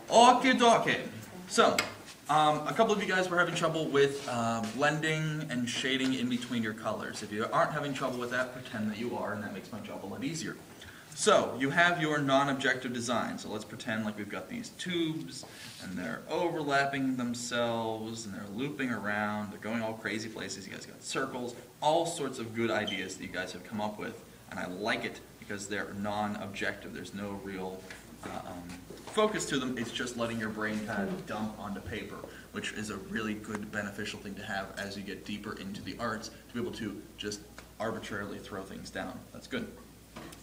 Okie dokie. So, a couple of you guys were having trouble with blending and shading in between your colors. If you aren't having trouble with that, pretend that you are, and that makes my job a lot easier. So, you have your non-objective design. So let's pretend like we've got these tubes, and they're overlapping themselves, and they're looping around, they're going all crazy places. You guys got circles, all sorts of good ideas that you guys have come up with, and I like it because they're non-objective. There's no real focus to them. It's just letting your brain kind of dump onto paper, which is a really good beneficial thing to have as you get deeper into the arts, to be able to just arbitrarily throw things down. That's good.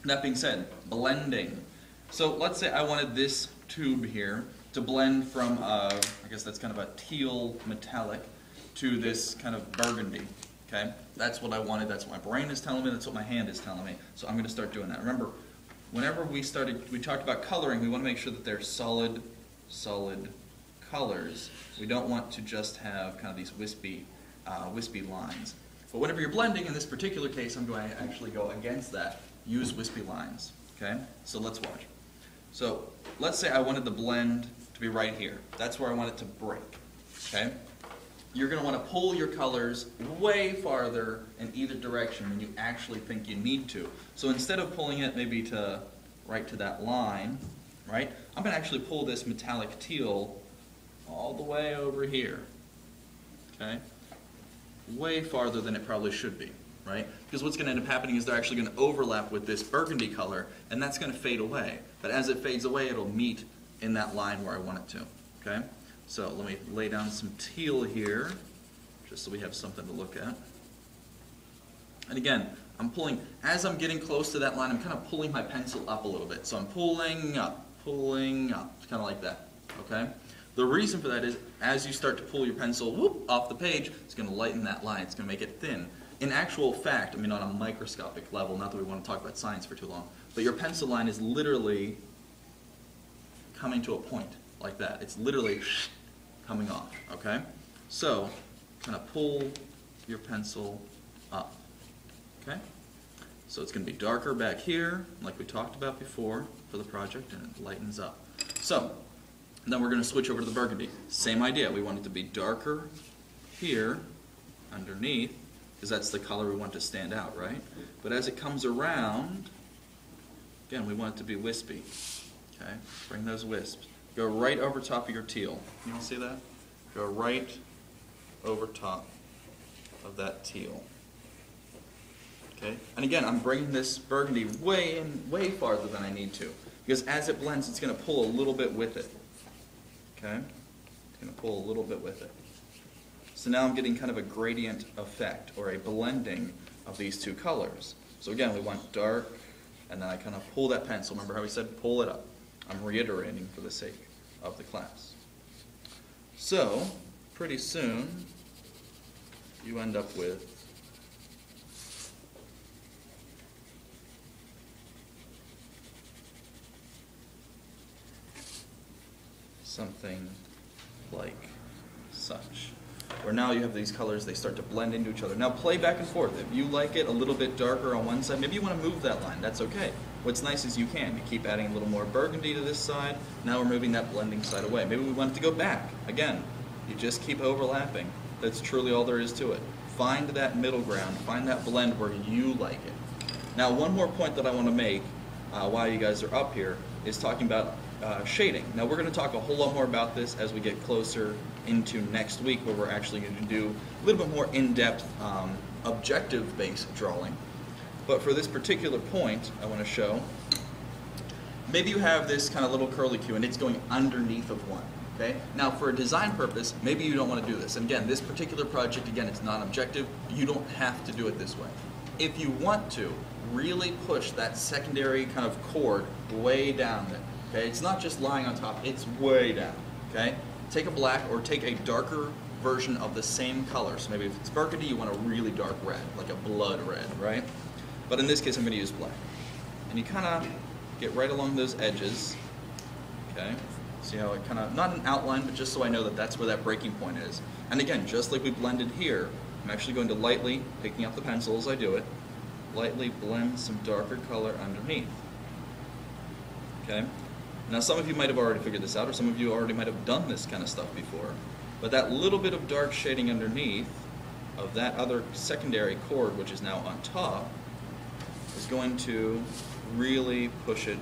That being said, blending. So let's say I wanted this tube here to blend from, I guess that's kind of a teal metallic, to this kind of burgundy. Okay? That's what I wanted, that's what my brain is telling me, that's what my hand is telling me. So I'm going to start doing that. Remember, whenever we talked about coloring, we want to make sure that they're solid colors. We don't want to just have kind of these wispy lines. But whenever you're blending, in this particular case, I'm going to actually go against that. Use wispy lines. Okay? So let's watch. So let's say I wanted the blend to be right here. That's where I want it to break. Okay? You're going to want to pull your colors way farther in either direction than you actually think you need to. So instead of pulling it maybe to right to that line, right, I'm going to actually pull this metallic teal all the way over here. Okay? Way farther than it probably should be, right? Because what's going to end up happening is they're actually going to overlap with this burgundy color, and that's going to fade away. But as it fades away, it'll meet in that line where I want it to. Okay? So let me lay down some teal here, just so we have something to look at. And again, I'm pulling, as I'm getting close to that line, I'm kind of pulling my pencil up a little bit. So I'm pulling up, kind of like that. Okay? The reason for that is, as you start to pull your pencil off the page, it's going to lighten that line. It's going to make it thin. In actual fact, I mean on a microscopic level, not that we want to talk about science for too long, but your pencil line is literally coming to a point like that. It's literally coming off, okay? So, kind of pull your pencil up, okay? So it's going to be darker back here, like we talked about before for the project, and it lightens up. So, then we're going to switch over to the burgundy. Same idea. We want it to be darker here, underneath, because that's the color we want to stand out, right? But as it comes around, again, we want it to be wispy, okay? Bring those wisps. Go right over top of your teal. You want to see that? Go right over top of that teal. Okay? And again, I'm bringing this burgundy way farther than I need to. Because as it blends, it's going to pull a little bit with it. Okay? It's going to pull a little bit with it. So now I'm getting kind of a gradient effect, or a blending of these two colors. So again, we want dark, and then I kind of pull that pencil. Remember how we said pull it up? I'm reiterating for the sake of the class. So, pretty soon, you end up with something like such. Where now you have these colors, they start to blend into each other. Now play back and forth. If you like it a little bit darker on one side, maybe you want to move that line. That's okay. What's nice is you can. You keep adding a little more burgundy to this side. Now we're moving that blending side away. Maybe we want it to go back. Again, you just keep overlapping. That's truly all there is to it. Find that middle ground. Find that blend where you like it. Now one more point that I want to make while you guys are up here is talking about shading. Now we're going to talk a whole lot more about this as we get closer into next week, where we're actually going to do a little bit more in-depth objective-based drawing. But for this particular point, I want to show, maybe you have this kind of little curlicue and it's going underneath of one. Okay? Now for a design purpose, maybe you don't want to do this. And again, this particular project, again, it's not objective. You don't have to do it this way. If you want to, really push that secondary kind of chord way down there. Okay? It's not just lying on top, it's way down. Okay? Take a black or take a darker version of the same color. So maybe if it's burgundy, you want a really dark red, like a blood red, right? But in this case, I'm going to use black. And you kind of get right along those edges. Okay? See how it kind of, not an outline, but just so I know that that's where that breaking point is. And again, just like we blended here, I'm actually going to lightly, picking up the pencil as I do it, lightly blend some darker color underneath. Okay? Now some of you might have already figured this out, or some of you already might have done this kind of stuff before, but that little bit of dark shading underneath of that other secondary chord, which is now on top, is going to really push it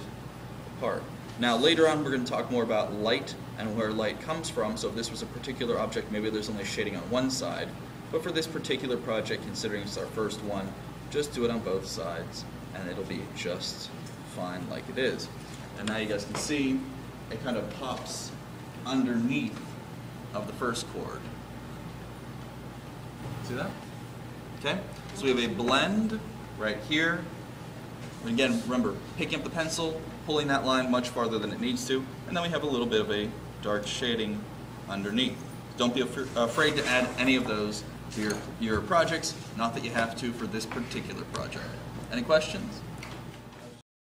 apart. Now later on we're going to talk more about light and where light comes from, so if this was a particular object, maybe there's only shading on one side, but for this particular project, considering it's our first one, just do it on both sides and it'll be just fine like it is. And now you guys can see it kind of pops underneath of the first chord. See that? Okay, so we have a blend right here. And again, remember, picking up the pencil, pulling that line much farther than it needs to, and then we have a little bit of a dark shading underneath. Don't be afraid to add any of those to your projects, not that you have to for this particular project. Any questions?